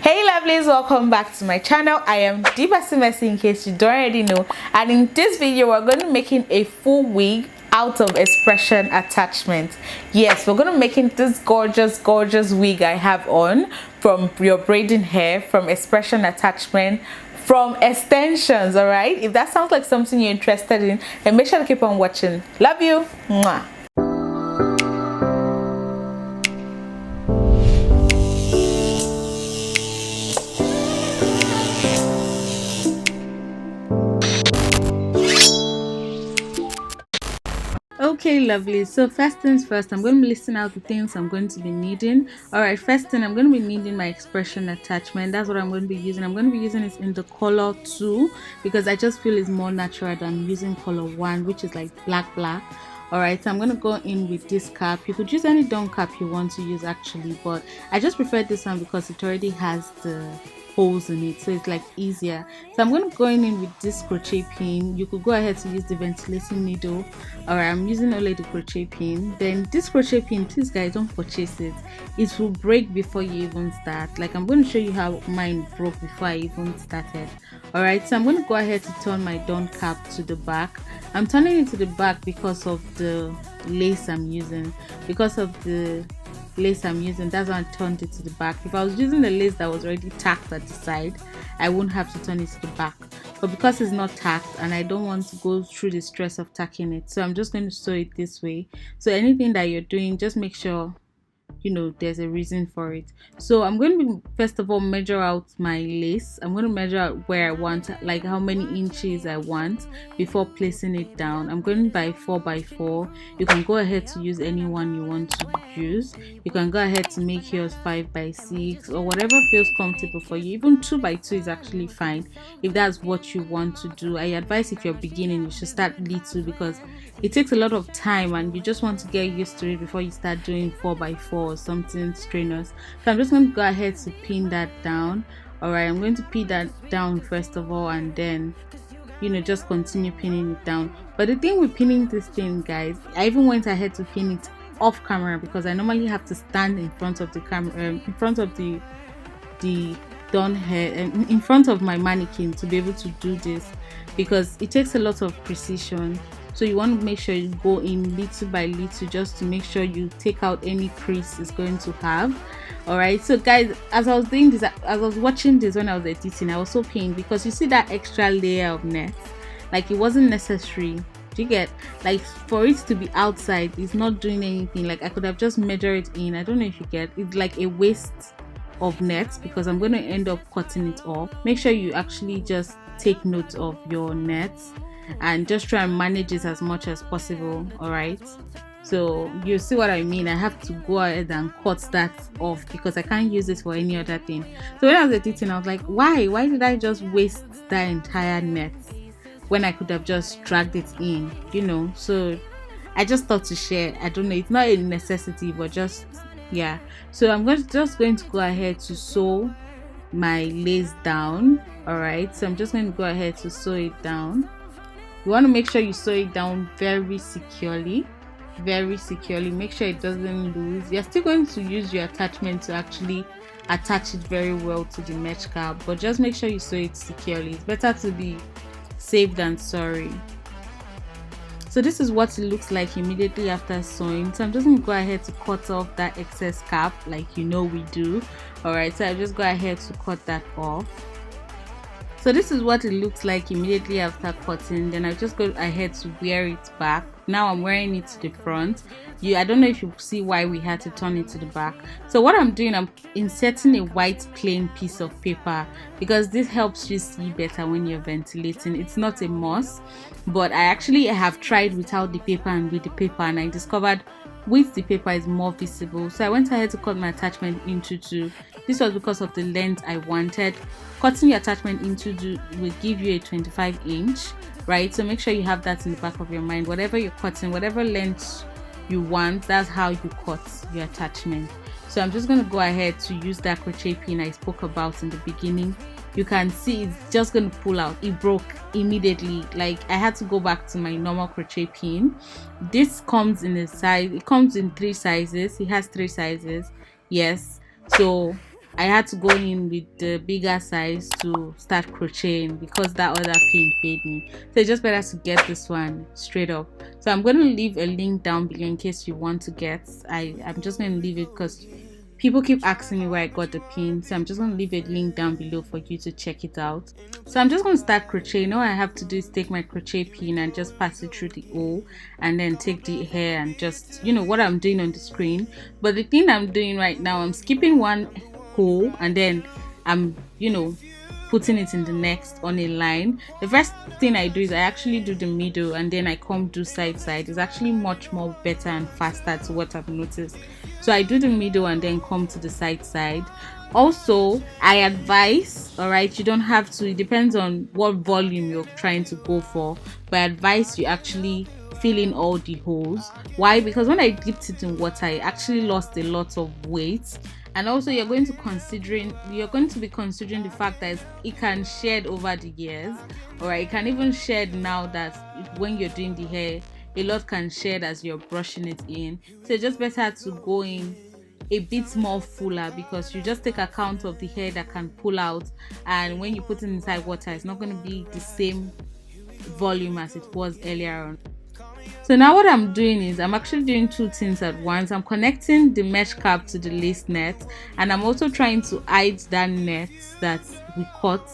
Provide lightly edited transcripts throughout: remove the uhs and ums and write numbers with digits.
Hey lovelies, welcome back to my channel. I am NGWBASIL in case you don't already know, and in this video we're going to be making a full wig out of expression attachment. Yes, we're going to be making this gorgeous wig I have on from your braiding hair, from expression attachment, from extensions. All right, if that sounds like something you're interested in, then make sure to keep on watching. Love you. Mwah. Okay lovely, so first things first, I'm going to be listing out the things I'm going to be needing. All right, first thing, I'm going to be needing my expression attachment. That's what I'm going to be using. I'm going to be using it in the color 2 because I just feel it's more natural than using color 1, which is like black. All right, so I'm going to go in with this cap. You could use any down cap you want to use actually, but I just prefer this one because it already has the holes in it, so it's like easier. So I'm going to go in with this crochet pin. You could go ahead to use the ventilating needle, or I'm using only the crochet pin. Then this crochet pin, please guys, don't purchase it. It will break before you even start. Like I'm going to show you how mine broke before I even started. All right, so I'm going to go ahead to turn my down cap to the back. I'm turning it to the back because of the lace I'm using. That's why I turned it to the back. If I was using the lace that was already tacked at the side, I wouldn't have to turn it to the back, but because it's not tacked and I don't want to go through the stress of tacking it, so I'm just going to sew it this way. So anything that you're doing, just make sure you know there's a reason for it. So I'm going to first of all measure out my lace. I'm going to measure out where I want, like how many inches I want, before placing it down. I'm going by 4x4. You can go ahead to use any one you want to use. You can go ahead to make yours 5x6 or whatever feels comfortable for you. Even 2x2 is actually fine if that's what you want to do. I advise if you're beginning, you should start little because it takes a lot of time and you just want to get used to it before you start doing 4x4 or something strenuous. So I'm just going to go ahead to pin that down. All right, I'm going to pin that down first of all, and then just continue pinning it down. But the thing with pinning this thing, guys, I even went ahead to pin it off camera because I normally have to stand in front of the camera, in front of the done hair, and in front of my mannequin to be able to do this because it takes a lot of precision. So you want to make sure you go in little by little just to make sure you take out any crease it's going to have. All right, so guys, as I was doing this, as I was watching this when I was editing, I was so pained because you see that extra layer of net, like it wasn't necessary. Do you get, like, for it to be outside, it's not doing anything. Like I could have just measured it in. I don't know if you get, it's like a waste of net because I'm going to end up cutting it off. Make sure you actually just take note of your nets and just try and manage it as much as possible. All right, so you see what I mean. I have to go ahead and cut that off because I can't use it for any other thing. So when I was editing, I was like, why did I just waste that entire net when I could have just dragged it in, so I just thought to share. I don't know, it's not a necessity, but just, yeah. So I'm just going to go ahead to sew my lace down. All right, so I'm just going to go ahead to sew it down. You want to make sure you sew it down very securely. Make sure it doesn't lose. You're still going to use your attachment to actually attach it very well to the mesh cap, but just make sure you sew it securely. It's better to be safe than sorry. So this is what it looks like immediately after sewing. So I'm just going to go ahead to cut off that excess cap like we do. All right, so I just go ahead to cut that off. So this is what it looks like immediately after cutting. Then I just go ahead to wear it back. Now I'm wearing it to the front. I don't know if you see why we had to turn it to the back. So what I'm doing, I'm inserting a white plain piece of paper because this helps you see better when you're ventilating. It's not a must, but I actually have tried without the paper and with the paper, and I discovered with the paper is more visible. So I went ahead to cut my attachment into 2. This was because of the length I wanted. Cutting your attachment into 2 will give you a 25 inch, right? So make sure you have that in the back of your mind. Whatever you're cutting, whatever length you want, that's how you cut your attachment. So I'm just going to go ahead to use that crochet pin I spoke about in the beginning. You can see it's just going to pull out. It broke immediately. Like I had to go back to my normal crochet pin. This comes in a size, it comes in 3 sizes. It has 3 sizes, yes. So I had to go in with the bigger size to start crocheting because that other pin paid me. So it's just better to get this one straight up. So I'm going to leave a link down below in case you want to get. I'm just going to leave it because people keep asking me where I got the pin, so I'm just going to leave a link down below for you to check it out. So I'm just going to start crocheting. All I have to do is take my crochet pin and just pass it through the hole, and then take the hair and just, you know, what I'm doing on the screen. But the thing I'm doing right now, I'm skipping one hole and then I'm, you know, putting it in the next on a line. The first thing I do is I actually do the middle and then I come do side. It's actually much more better and faster to what I've noticed. So I do the middle and then come to the side. Also, I advise, all right, you don't have to, it depends on what volume you're trying to go for, but I advise you actually fill in all the holes. Why? Because when I dipped it in water, I actually lost a lot of weight. And also you're going to be considering the fact that it can shed over the years, or it can even shed now that when you're doing the hair, a lot can shed as you're brushing it in. So it's just better to go in a bit more fuller, because you just take account of the hair that can pull out, and when you put it inside water, it's not going to be the same volume as it was earlier on. So now what I'm doing is I'm actually doing two things at once. I'm connecting the mesh cap to the lace net, and I'm also trying to hide that net that we cut,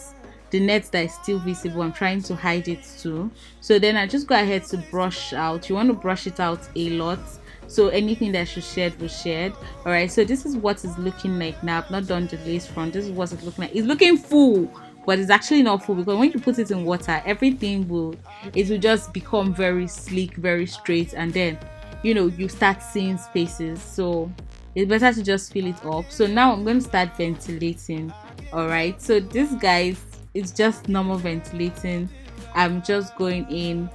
the net that is still visible. I'm trying to hide it too. So then I just go ahead to brush out. You want to brush it out a lot, so anything that should shed will shed. All right, so this is what it's looking like now. I've not done the lace front. This is what it's looking like. It's looking full, but it's actually not full, because when you put it in water, everything will just become very sleek, very straight, and then, you know, you start seeing spaces. So it's better to just fill it up. So now I'm going to start ventilating. All right, so this, guys, it's just normal ventilating. I'm just going in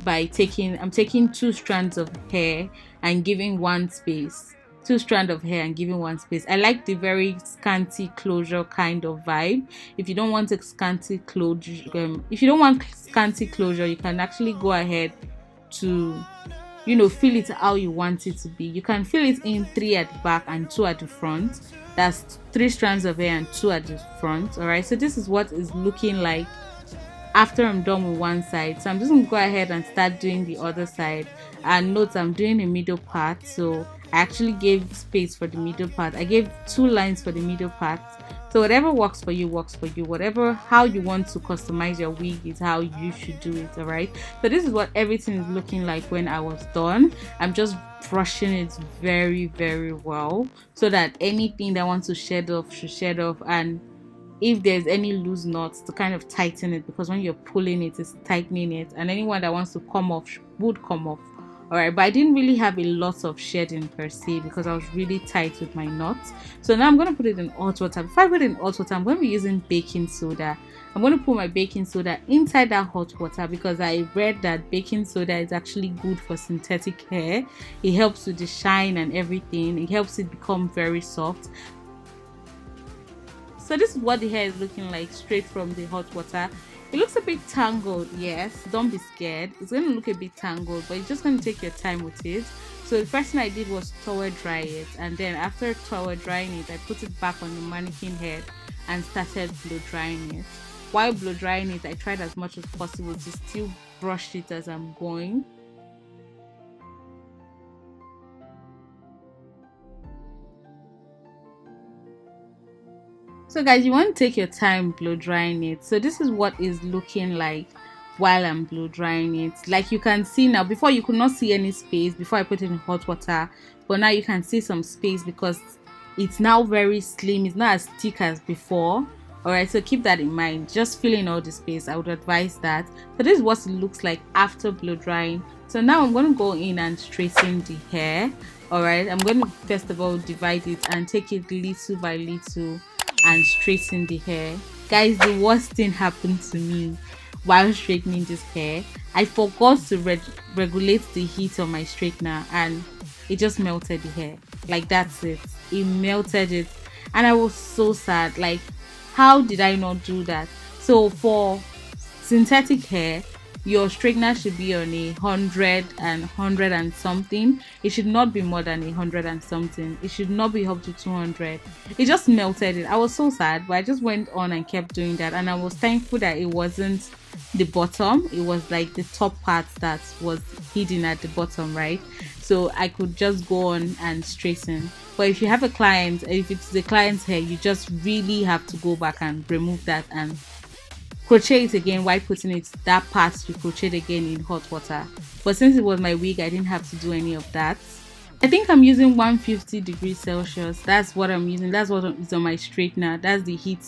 by taking two strands of hair and giving one space. Two strands of hair and giving one space. I like the very scanty closure kind of vibe. If you don't want a scanty closure, you can actually go ahead to, you know, fill it how you want it to be. You can fill it in 3 at the back and 2 at the front. That's 3 strands of hair and 2 at the front. All right, so this is what it's looking like after I'm done with one side. So I'm just gonna go ahead and start doing the other side. And note, I'm doing a middle part, so I actually gave space for the middle part. I gave 2 lines for the middle part. So whatever works for you works for you. How you want to customize your wig is how you should do it. All right, so this is what everything is looking like when I was done. I'm just brushing it very, very well, so that anything that wants to shed off should shed off, and if there's any loose knots, to kind of tighten it, because when you're pulling it, it's tightening it, and anyone that wants to come off would come off. All right, but I didn't really have a lot of shedding per se, because I was really tight with my knots. So now I'm going to put it in hot water. Before I put it in hot water, I'm going to be using baking soda. I'm going to put my baking soda inside that hot water, because I read that baking soda is actually good for synthetic hair. It helps with the shine and everything. It helps it become very soft. So this is what the hair is looking like straight from the hot water. It looks a bit tangled, yes, don't be scared. It's going to look a bit tangled, but you're just going to take your time with it. So the first thing I did was towel dry it, and then after towel drying it, I put it back on the mannequin head and started blow drying it. While blow drying it, I tried as much as possible to still brush it as I'm going. So guys, you want to take your time blow drying it. So this is what is looking like while I'm blow drying it. Like you can see now, before you could not see any space before I put it in hot water, but now you can see some space because it's now very slim. It's not as thick as before. All right, so keep that in mind. Just fill in all the space. I would advise that. So this is what it looks like after blow drying. So now I'm going to go in and straighten the hair. All right, I'm going to first of all divide it and take it little by little and straighten the hair. Guys, the worst thing happened to me while straightening this hair. I forgot to regulate the heat on my straightener, and it just melted the hair. Like, that's it. It melted it, and I was so sad. Like, how did I not do that? So for synthetic hair, your straightener should be on 100 and something. It should not be more than 100 and something. It should not be up to 200. It just melted it. I was so sad, but I just went on and kept doing that, and I was thankful that it wasn't the bottom. It was like the top part that was hidden at the bottom, right? So I could just go on and straighten. But if you have a client, if it's the client's hair, you just really have to go back and remove that and crochet it again while putting it that part to crochet again in hot water. But since it was my wig, I didn't have to do any of that. I think I'm using 150 degrees Celsius. That's what I'm using. That's what is on my straightener. That's the heat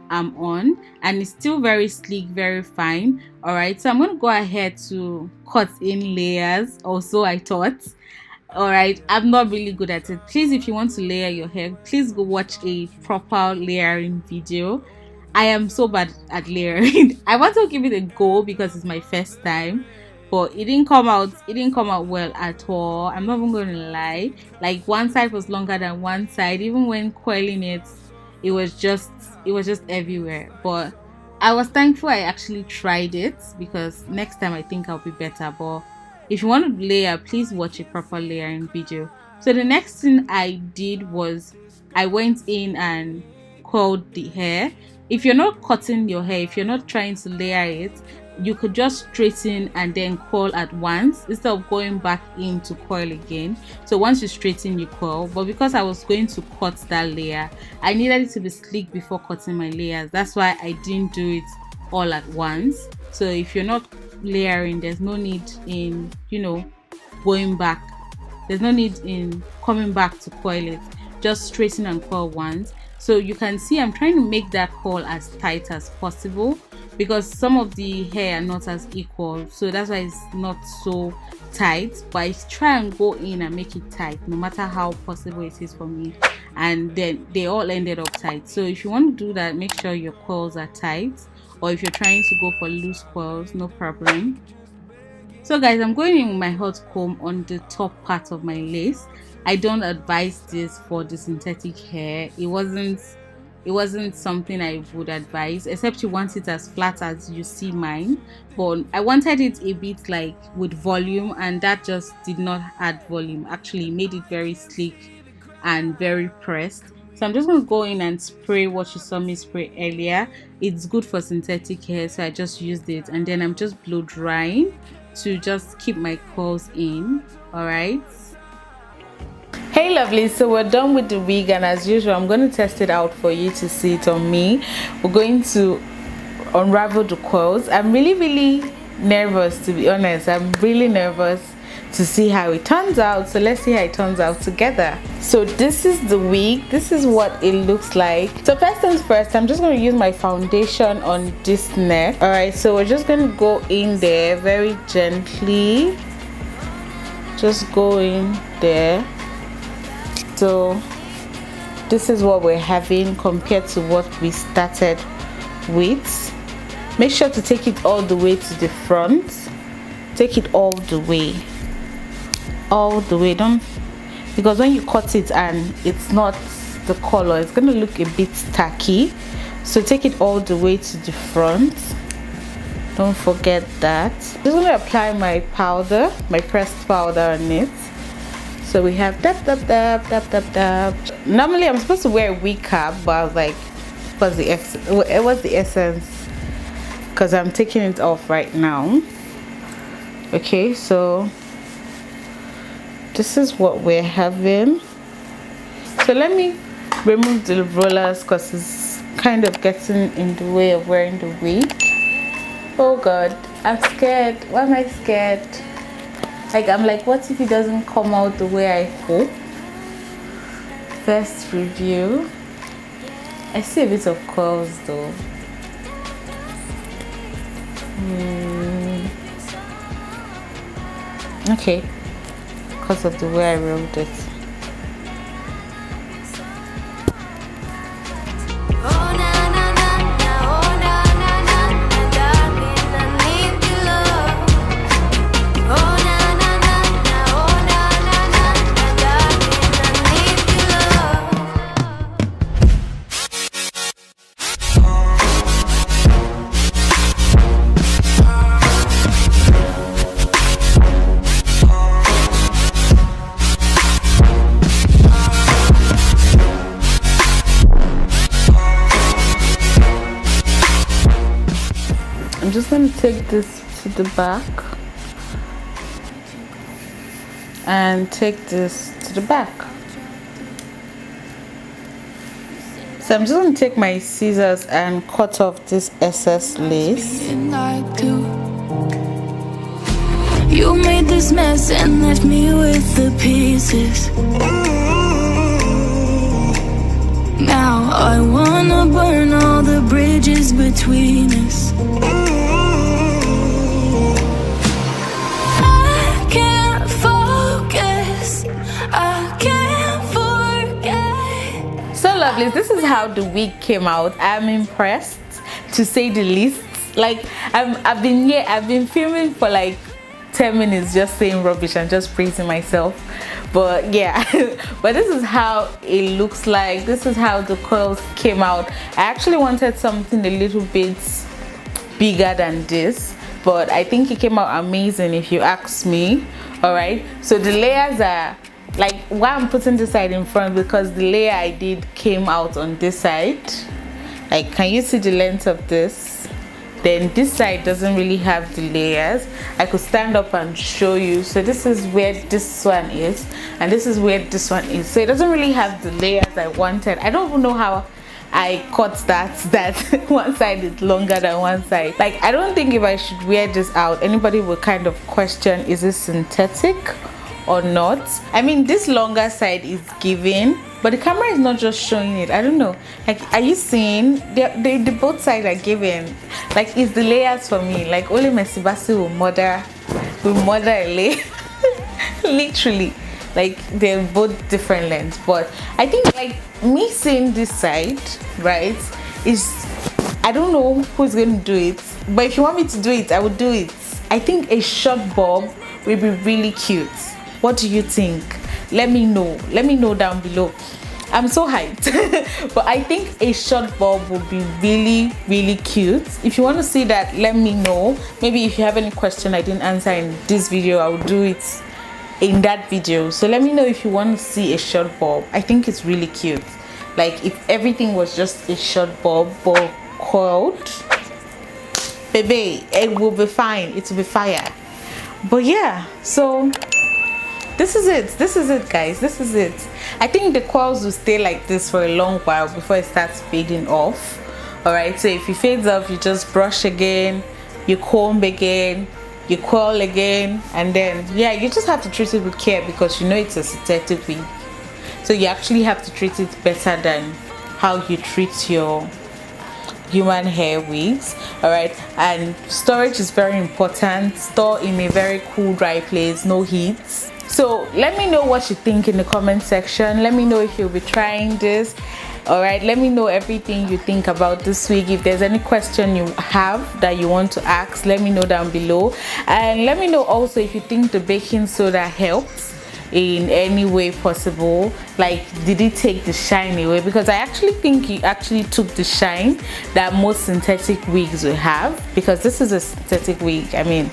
I'm on, and it's still very sleek, very fine. All right, so I'm going to go ahead to cut in layers. Also, I thought, all right, I'm not really good at it. Please, if you want to layer your hair, please go watch a proper layering video. I am so bad at layering. I want to give it a go because it's my first time, but it didn't come out well at all. I'm not even going to lie. Like, one side was longer than one side. Even when coiling it, it was just everywhere. But I was thankful I actually tried it, because next time I think I'll be better. But if you want to layer, please watch a proper layering video. So the next thing I did was I went in and coiled the hair. If you're not cutting your hair, if you're not trying to layer it, you could just straighten and then coil at once instead of going back in to coil again. So once you straighten, you coil. But because I was going to cut that layer, I needed it to be sleek before cutting my layers. That's why I didn't do it all at once. So if you're not layering, there's no need in, going back. There's no need in coming back to coil it. Just straighten and coil once. So you can see I'm trying to make that coil as tight as possible, because some of the hair are not as equal, so that's why it's not so tight. But I try and go in and make it tight, no matter how possible it is for me, and then they all ended up tight. So if you want to do that, make sure your coils are tight, or if you're trying to go for loose coils, no problem. So guys, I'm going in with my hot comb on the top part of my lace. I don't advise this for the synthetic hair. It wasn't something I would advise, except you want it as flat as you see mine. But I wanted it a bit like with volume, and that just did not add volume. Actually, it made it very sleek and very pressed. So I'm just going to go in and spray what you saw me spray earlier. It's good for synthetic hair, so I just used it, and then I'm just blow drying to just keep my curls in. All right. Hey lovely, so we're done with the wig, and as usual I'm going to test it out for you to see it on me. We're going to unravel the coils. I'm really nervous, to be honest. I'm really nervous to see how it turns out, so let's see how it turns out together. So this is the wig. This is what it looks like. So first things first, I'm just going to use my foundation on this neck. All right, so we're just going to go in there very gently. Just go in there. So this is what we're having compared to what we started with. Make sure to take it all the way to the front. Take it all the way. Don't, because when you cut it and it's not the color, it's going to look a bit tacky. So take it all the way to the front. Don't forget that. I'm just going to apply my powder, my pressed powder on it. So we have dab. Normally I'm supposed to wear a wig cap, but I was like, what's the essence? Because I'm taking it off right now. Okay, so this is what we're having. So let me remove the rollers because it's kind of getting in the way of wearing the wig. Oh god, I'm scared. Why am I scared? Like, I'm like, what if it doesn't come out the way I hope? First review. I see a bit of curls though. Okay, because of the way I rolled it. I'm just going to take this to the back and take this to the back. So I'm just going to take my scissors and cut off this excess lace. You made this mess and left me with the pieces. Now I wanna burn all the bridges between us. I can't focus, I can't forget. So lovelies, this is how the wig came out. I'm impressed, to say the least. Like I've been filming for like 10 minutes just saying rubbish and just praising myself, but yeah. But this is how it looks like. This is how the curls came out. I actually wanted something a little bit bigger than this, but I think it came out amazing if you ask me. All right, so the layers are like, why I'm putting this side in front, because the layer I did came out on this side. Like, can you see the length of this? Then this side doesn't really have the layers. I could stand up and show you. So this is where this one is, and this is where this one is. So it doesn't really have the layers I wanted. I don't even know how I cut that one side is longer than one side. Like, I don't think if I should wear this out, anybody would kind of question, is this synthetic or not? I mean, this longer side is giving, but the camera is not just showing it. I don't know, like, are you seeing the both sides are giving? Like, it's the layers for me. Like, only NGWBASIL will murder a layer. Literally, like, they're both different lengths. But I think, like, me seeing this side, right, is, I don't know who's going to do it, but if you want me to do it, I would do it. I think a short bob will be really cute. What do you think? Let me know down below. I'm so hyped. But I think a short bob would be really, really cute. If you want to see that, let me know. Maybe if you have any question I didn't answer in this video, I will do it in that video. So let me know if you want to see a short bob. I think it's really cute. Like, if everything was just a short bob but coiled, baby, it will be fine. It will be fire. But yeah, so this is it guys, this is it. I think the coils will stay like this for a long while before it starts fading off. All right, so if it fades off, you just brush again, you comb again, you coil again, and then yeah, you just have to treat it with care, because you know it's a synthetic wig, so you actually have to treat it better than how you treat your human hair wigs. All right, and storage is very important. Store in a very cool, dry place, no heat. So let me know what you think in the comment section. Let me know if you'll be trying this. All right, let me know everything you think about this wig. If there's any question you have that you want to ask, let me know down below. And let me know also if you think the baking soda helps in any way possible. Like, did it take the shine away? Because I actually think it actually took the shine that most synthetic wigs will have, because this is a synthetic wig. I mean,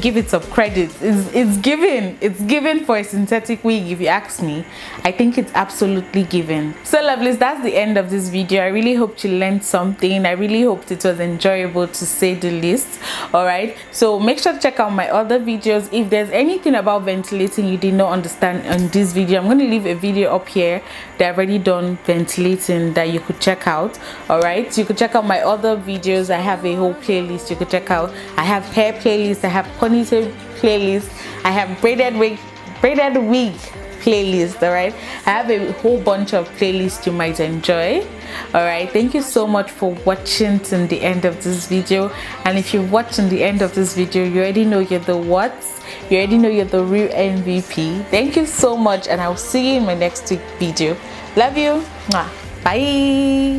give it some credit. It's given for a synthetic wig, if you ask me. I think it's absolutely given. So lovelies, that's the end of this video. I really hope you learned something. I really hoped it was enjoyable, to say the least. All right, so make sure to check out my other videos. If there's anything about ventilating you did not understand on this video, I'm going to leave a video up here that I've already done ventilating that you could check out. All right, so you could check out my other videos. I have a whole playlist you could check out. I have hair playlists, I have ponytail playlist, I have braided wig playlist. All right, I have a whole bunch of playlists you might enjoy. All right, thank you so much for watching to the end of this video. And if you're watching the end of this video, you already know you're the you already know you're the real MVP. Thank you so much, and I'll see you in my next video. Love you. Bye.